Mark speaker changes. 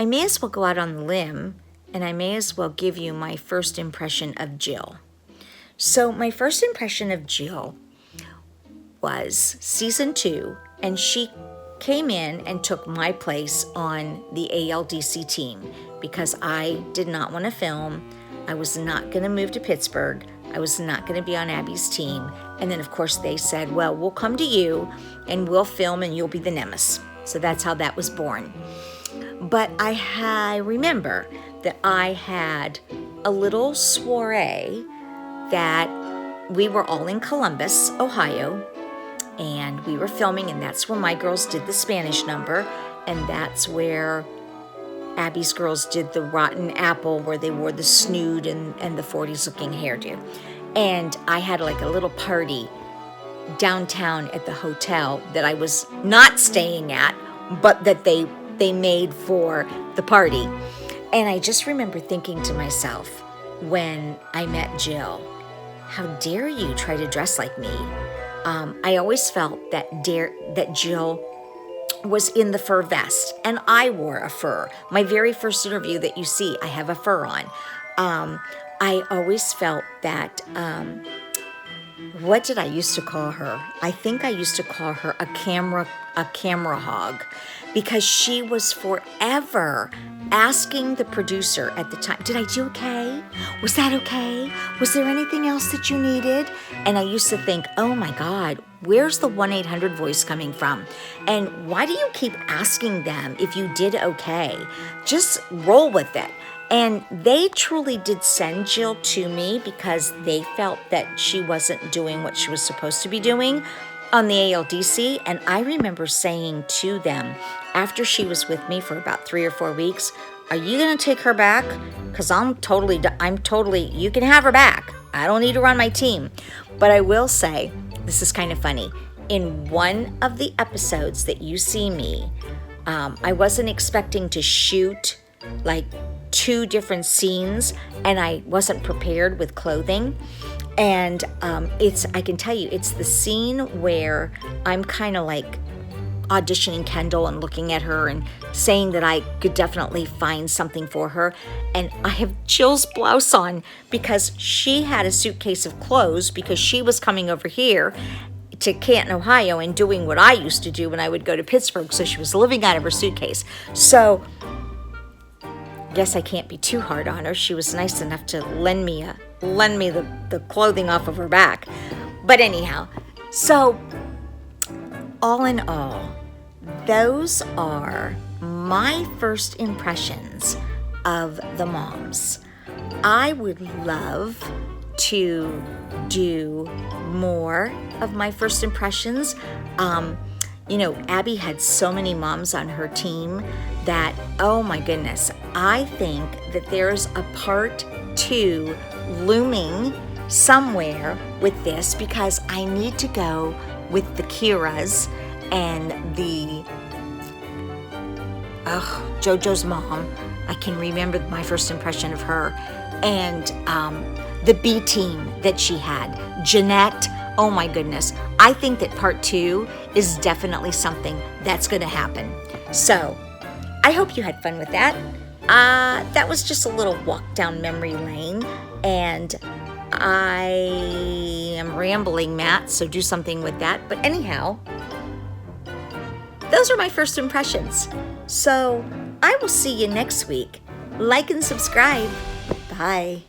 Speaker 1: I may as well go out on the limb and I may as well give you my first impression of Jill. So my first impression of Jill was season 2, and she came in and took my place on the ALDC team because I did not want to film. I was not going to move to Pittsburgh. I was not going to be on Abby's team. And then, of course, they said, well, we'll come to you and we'll film and you'll be the nemesis. So that's how that was born. But I remember that I had a little soiree that we were all in Columbus, Ohio, and we were filming, and that's where my girls did the Spanish number, and that's where Abby's girls did the rotten apple where they wore the snood and the 40s looking hairdo. And I had like a little party downtown at the hotel that I was not staying at, but that they made for the party. And I just remember thinking to myself when I met Jill, how dare you try to dress like me? I always felt that Jill was in the fur vest, and I wore a fur. My very first interview that you see, I have a fur on. I always felt that, what did I used to call her? I think I used to call her a camera hog, because she was forever asking the producer at the time, did I do okay? Was that okay? Was there anything else that you needed? And I used to think, oh my God, where's the 1-800 voice coming from? And why do you keep asking them if you did okay? Just roll with it. And they truly did send Jill to me because they felt that she wasn't doing what she was supposed to be doing on the ALDC. And I remember saying to them after she was with me for about 3 or 4 weeks, are you going to take her back? Because I'm totally, you can have her back. I don't need her on my team. But I will say, this is kind of funny. In one of the episodes that you see me, I wasn't expecting to shoot like 2 different scenes, and I wasn't prepared with clothing. And I can tell you, it's the scene where I'm kind of like auditioning Kendall and looking at her and saying that I could definitely find something for her. And I have Jill's blouse on because she had a suitcase of clothes because she was coming over here to Canton, Ohio, and doing what I used to do when I would go to Pittsburgh. So she was living out of her suitcase. So guess I can't be too hard on her. She was nice enough to lend me the clothing off of her back. But anyhow, so all in all, those are my first impressions of the moms. I would love to do more of my first impressions. Abby had so many moms on her team that, oh my goodness, I think that there's a part 2 looming somewhere with this, because I need to go with the Kiras and the JoJo's mom. I can remember my first impression of her, and the B team that she had, Jeanette. Oh my goodness. I think that part 2 is definitely something that's going to happen. So I hope you had fun with that. That was just a little walk down memory lane, and I am rambling, Matt, so do something with that. But anyhow, those are my first impressions. So I will see you next week. Like and subscribe. Bye.